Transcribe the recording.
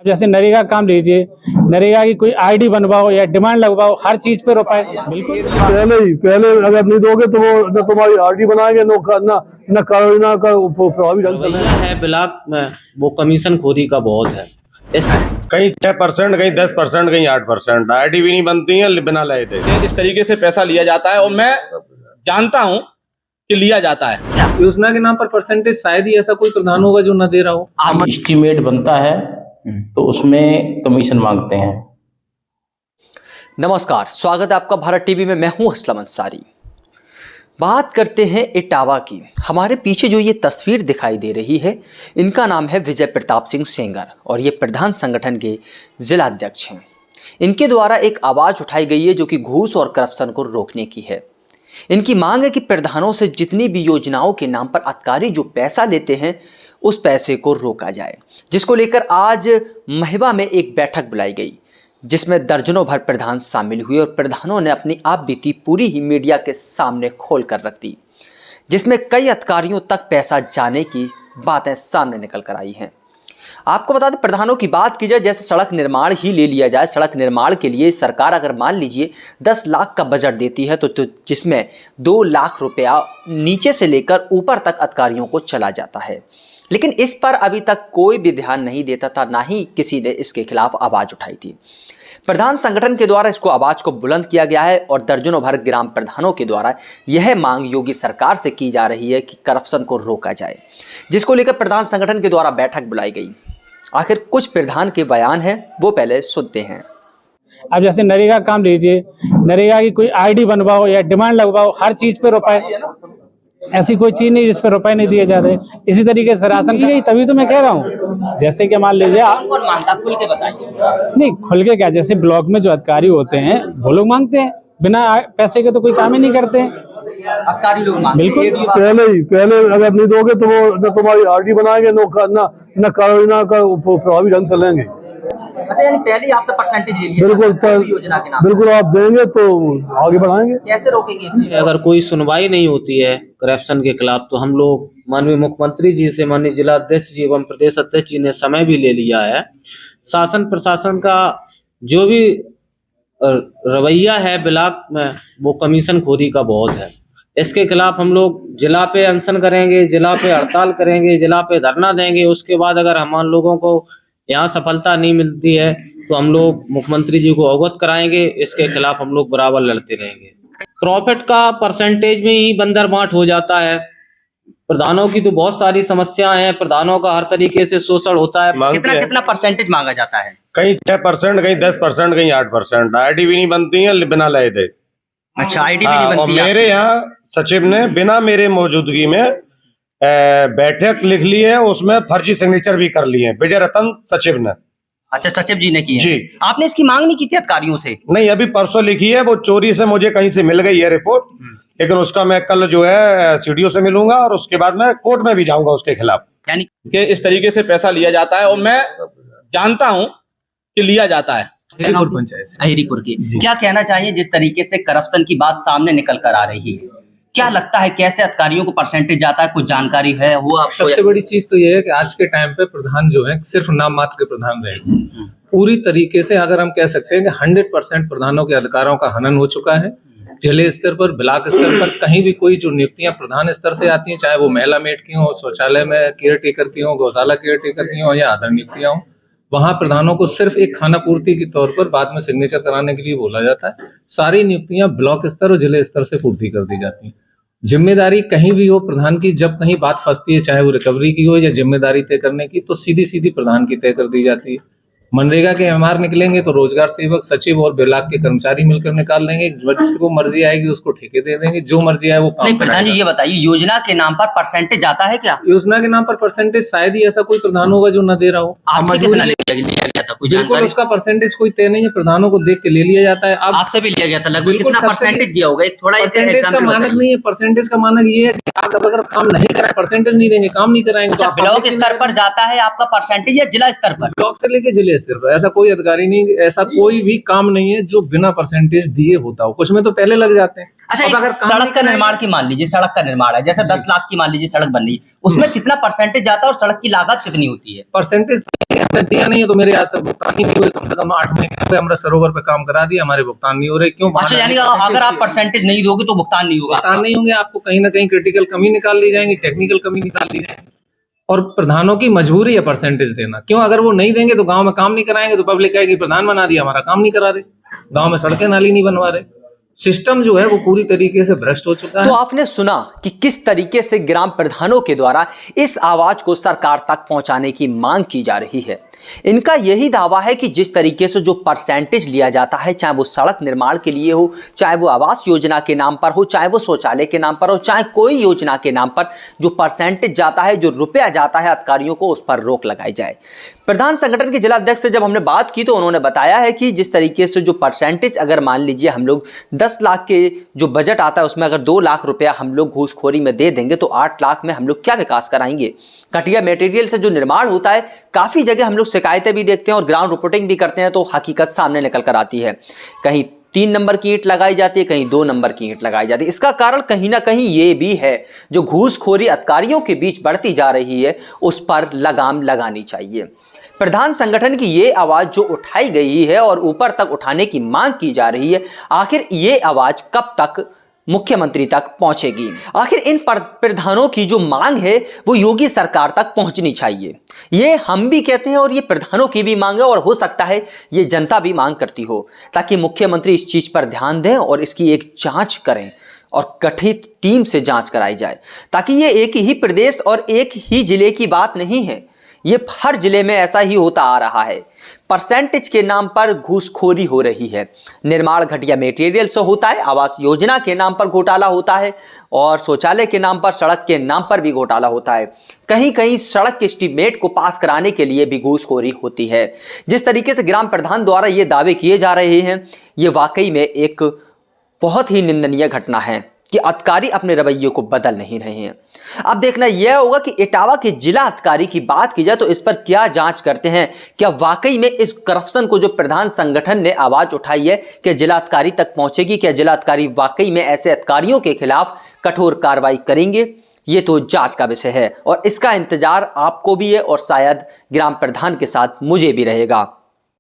जैसे नरेगा काम लीजिए, नरेगा की कोई आईडी बनवाओ या डिमांड लगवाओ, हर चीज पे रुपए। बिल्कुल पहले अगर नहीं दोगे तो वो न तुम्हारी आरडी बनाएंगे न कारोना का प्रभावी ढंग से है। ब्लॉक में वो कमीशन खोरी का बहुत है। कहीं 6%, कहीं 10%, कहीं 8%। आईडी भी नहीं बनती है बिना लए थे। इस तरीके से पैसा लिया जाता है और मैं जानता हूं कि लिया जाता है। योजना के नाम पर परसेंटेज शायद ही ऐसा कोई प्रधान होगा जो न दे रहा हो। एस्टीमेट बनता है तो उसमें कमीशन मांगते हैं। नमस्कार, स्वागत है आपका भारत टीवी में। मैं हूं असलम अंसारी। बात करते हैं इटावा की। हमारे पीछे जो ये तस्वीर दिखाई दे रही है, इनका नाम है विजय प्रताप सिंह सेंगर और ये प्रधान संगठन के जिला अध्यक्ष हैं। इनके द्वारा एक आवाज़ उठाई गई है जो कि घूस और करप्शन को रोकने की है। इनकी मांग है कि प्रधानों से जितनी भी योजनाओं के नाम पर अधिकारी जो पैसा लेते हैं उस पैसे को रोका जाए, जिसको लेकर आज महिवा में एक बैठक बुलाई गई जिसमें दर्जनों भर प्रधान शामिल हुए और प्रधानों ने अपनी आप बीती पूरी ही मीडिया के सामने खोल कर रख दी, जिसमें कई अधिकारियों तक पैसा जाने की बातें सामने निकल कर आई हैं। आपको बता दें, प्रधानों की बात की जाए, जैसे सड़क निर्माण ही ले लिया जाए। सड़क निर्माण के लिए सरकार अगर मान लीजिए 10 लाख का बजट देती है तो जिसमें 2 लाख रुपया नीचे से लेकर ऊपर तक अधिकारियों को चला जाता है, लेकिन इस पर अभी तक कोई भी ध्यान नहीं देता था, ना ही किसी ने इसके खिलाफ आवाज़ उठाई थी। प्रधान संगठन के द्वारा इसको आवाज़ को बुलंद किया गया है और दर्जनों भर ग्राम प्रधानों के द्वारा यह मांग योगी सरकार से की जा रही है कि करप्शन को रोका जाए, जिसको लेकर प्रधान संगठन के द्वारा बैठक बुलाई गई। आखिर कुछ प्रधान के बयान हैं, वो पहले सुनते हैं। अब जैसे नरेगा काम लीजिए, नरेगा की कोई आईडी बनवाओ या डिमांड लगवाओ, हर चीज पे रुपए। ऐसी कोई चीज नहीं जिस पे रुपए नहीं दिए जाते। इसी तरीके से राशन की गई, तभी तो मैं कह रहा हूँ। जैसे कि मान लीजिए कौन मांगता, खुल के बताइए। नहीं, खुल के क्या, जैसे ब्लॉक में जो अधिकारी होते हैं वो लोग मांगते हैं, बिना पैसे के तो कोई काम ही नहीं करते हैं। अधिकारी लोग मांगते हैं। बिल्कुल, पहले अगर नहीं दोगे तो वो न तुम्हारी आरडी बनाएंगे न कारोना का प्रभावी ढंग से लेंगे। अच्छा, यानी पहले ही आपसे परसेंटेज ले लिया। योजना के नाम बिल्कुल आप देंगे तो आगे बढ़ाएंगे। कैसे रोकेंगे इस चीज? अगर कोई सुनवाई नहीं होती है करप्शन के खिलाफ तो हम लोग माननीय मुख्यमंत्री जी से, माननीय जिला अध्यक्ष जी एवं प्रदेश अध्यक्ष जी ने समय भी ले लिया है। शासन प्रशासन का जो भी रवैया है ब्लॉक में, वो कमीशन खोरी का बहुत है। इसके खिलाफ हम लोग जिला पे अनशन करेंगे, जिला पे हड़ताल करेंगे, जिला पे धरना देंगे। उसके बाद अगर हमारे लोगों को यहाँ सफलता नहीं मिलती है तो हम लोग मुख्यमंत्री जी को अवगत कराएंगे। इसके खिलाफ हम लोग बराबर लड़ते रहेंगे। प्रॉफिट का परसेंटेज में ही बंदर बांट हो जाता है। प्रधानों की तो बहुत सारी समस्याएं हैं, प्रधानों का हर तरीके से शोषण होता है। कितना परसेंटेज मांगा जाता है? कहीं 6%, कहीं 10%, कहीं 8%। आईडी भी नहीं बनती है बिना लए थे। अच्छा, आईडी भी नहीं बनती है। मेरे यहाँ सचिव ने बिना मेरे मौजूदगी में बैठक लिख ली है, उसमें फर्जी सिग्नेचर भी कर लिए हैं विजय रतन सचिव ने। अच्छा, सचिव जी ने की है जी। आपने इसकी मांग नहीं की थी अधिकारियों से? नहीं, अभी परसों लिखी है, वो चोरी से मुझे कहीं से मिल गई है रिपोर्ट, लेकिन उसका मैं कल जो है सीडीओ से मिलूंगा और उसके बाद मैं कोर्ट में भी जाऊंगा उसके खिलाफ। यानी कि इस तरीके से पैसा लिया जाता है और मैं जानता हूं कि लिया जाता है। अहिरीपुर की क्या कहना चाहिए जिस तरीके से करप्शन की बात सामने निकल कर आ रही है? क्या लगता है कैसे अधिकारियों को परसेंटेज जाता है? कुछ जानकारी है वो आपको? सबसे बड़ी चीज तो ये है कि आज के टाइम पे प्रधान जो है सिर्फ नाम मात्र के प्रधान रहे। पूरी तरीके से अगर हम कह सकते हैं कि 100% प्रधानों के अधिकारों का हनन हो चुका है। जिले स्तर पर, ब्लॉक स्तर पर कहीं भी कोई जो नियुक्तियां प्रधान स्तर से आती हैं, चाहे वो महिला मेट की हो, शौचालय में केयर टेकर की हो, गौशाला केयर टेकर की हो या अदर नियुक्तियां हो, वहां प्रधानों को सिर्फ एक खाना पूर्ति के तौर पर बाद में सिग्नेचर कराने के लिए बोला जाता है। सारी नियुक्तियां ब्लॉक स्तर और जिले स्तर से पूर्ति कर दी जाती हैं। जिम्मेदारी कहीं भी हो प्रधान की, जब कहीं बात फंसती है, चाहे वो रिकवरी की हो या जिम्मेदारी तय करने की, तो सीधी सीधी प्रधान की तय कर दी जाती है। मनरेगा के एमआर निकलेंगे तो रोजगार सेवक, सचिव और ब्लॉक के कर्मचारी मिलकर निकाल लेंगे। जिसको मर्जी आएगी उसको ठेके दे देंगे, जो मर्जी आए वो काम। नहीं प्रधान जी, ये बताइए, योजना के नाम पर परसेंटेज आता है क्या? योजना के नाम पर परसेंटेज शायद ही ऐसा कोई प्रधान होगा जो न दे रहा हो। कितना लिया गया था? बिल्कुल, उसका परसेंटेज कोई तय नहीं है, प्रधानों को देख के ले लिया जाता है। अब आपसे भी लिया गया था लगभग, कितना परसेंटेज दिया होगा? थोड़ा परसेंटेज का मानक नहीं है। परसेंटेज का मानक ये है कि आप अगर काम नहीं कराए परसेंटेज नहीं देंगे, काम नहीं कराएंगे। ब्लॉक स्तर पर जाता है आपका परसेंटेज या जिला स्तर पर? ब्लॉक से लेके जिले स्तर पर ऐसा कोई अधिकारी नहीं, ऐसा कोई भी काम नहीं है जो बिना परसेंटेज दिए होता हो। कुछ में तो पहले लग जाते हैं। अच्छा, अब एक अगर काम सड़क नहीं का कराएंगे- निर्माण की मान लीजिए, सड़क का निर्माण है, जैसे 10 लाख की मान लीजिए सड़क बन रही है, उसमें कितना परसेंटेज जाता है और सड़क की लागत कितनी होती है? परसेंटेज दिया नहीं है तो मेरे आज तक भुगतान ही नहीं हुए। कम से कम 8 महीने हुए अमृत सरोवर पे काम करा दिया, हमारे भुगतान नहीं हो रहे। क्यों? अच्छा, यानी अगर आप परसेंटेज नहीं दोगे तो भुगतान नहीं होगा? भुगतान नहीं होंगे, आपको कहीं ना कहीं क्रिटिकल कमी निकाल दी जाएंगी, टेक्निकल कमी निकाल दी जाएगी। और प्रधानों की मजबूरी है परसेंटेज देना। क्यों? अगर वो नहीं देंगे तो गांव में काम नहीं कराएंगे, तो पब्लिक कहेगी प्रधान बना दिया, हमारा काम नहीं करा रहे, गांव में सड़कें नाली नहीं बनवा रहे। सिस्टम जो है वो पूरी तरीके से भ्रष्ट हो चुका है। तो आपने सुना कि किस तरीके से ग्राम प्रधानों के द्वारा इस आवाज को सरकार तक पहुंचाने की मांग की जा रही है। इनका यही दावा है कि जिस तरीके से जो परसेंटेज लिया जाता है, चाहे वो सड़क निर्माण के लिए हो, चाहे वो आवास योजना के नाम पर हो, चाहे वो शौचालय के नाम पर हो, चाहे कोई योजना के नाम पर जो परसेंटेज जाता है, जो रुपया जाता है अधिकारियों को, उस पर रोक लगाई जाए। प्रधान संगठन के जिला अध्यक्ष से जब हमने बात की तो उन्होंने बताया है कि जिस तरीके से जो परसेंटेज, अगर मान लीजिए हम लोग 10 लाख के जो बजट आता है उसमें अगर 2 लाख रुपया हम लोग घूसखोरी में दे देंगे तो 8 लाख में हम लोग क्या विकास कराएंगे। घटिया मटेरियल से जो निर्माण होता है, काफ़ी जगह हम लोग शिकायतें भी देखते हैं और ग्राउंड रिपोर्टिंग भी करते हैं तो हकीकत सामने निकल कर आती है। कहीं 3 नंबर की ईंट लगाई जाती है, कहीं 2 नंबर की ईंट लगाई जाती है। इसका कारण कहीं ना कहीं ये भी है, जो घूसखोरी अधिकारियों के बीच बढ़ती जा रही है उस पर लगाम लगानी चाहिए। प्रधान संगठन की ये आवाज जो उठाई गई है और ऊपर तक उठाने की मांग की जा रही है, आखिर ये आवाज कब तक मुख्यमंत्री तक पहुंचेगी? आखिर इन प्रधानों की जो मांग है वो योगी सरकार तक पहुंचनी चाहिए। ये हम भी कहते हैं और ये प्रधानों की भी मांग है और हो सकता है ये जनता भी मांग करती हो, ताकि मुख्यमंत्री इस चीज पर ध्यान दें और इसकी एक जांच करें और गठित टीम से जांच कराई जाए, ताकि ये एक ही प्रदेश और एक ही जिले की बात नहीं है। ये हर जिले में ऐसा ही होता आ रहा है। परसेंटेज के नाम पर घूसखोरी हो रही है, निर्माण घटिया मटेरियल से होता है, आवास योजना के नाम पर घोटाला होता है और शौचालय के नाम पर, सड़क के नाम पर भी घोटाला होता है। कहीं कहीं सड़क के एस्टीमेट को पास कराने के लिए भी घूसखोरी होती है। जिस तरीके से ग्राम प्रधान द्वारा ये दावे किए जा रहे हैं, ये वाकई में एक बहुत ही निंदनीय घटना है कि अधिकारी अपने रवैये को बदल नहीं रहे हैं। अब देखना यह होगा कि इटावा के जिला अधिकारी की बात की जाए तो इस पर क्या जांच करते हैं, क्या वाकई में इस करप्शन को जो प्रधान संगठन ने आवाज उठाई है कि जिला अधिकारी तक पहुंचेगी, क्या जिला अधिकारी वाकई में ऐसे अधिकारियों के खिलाफ कठोर कार्रवाई करेंगे? ये तो जांच का विषय है और इसका इंतजार आपको भी है और शायद ग्राम प्रधान के साथ मुझे भी रहेगा।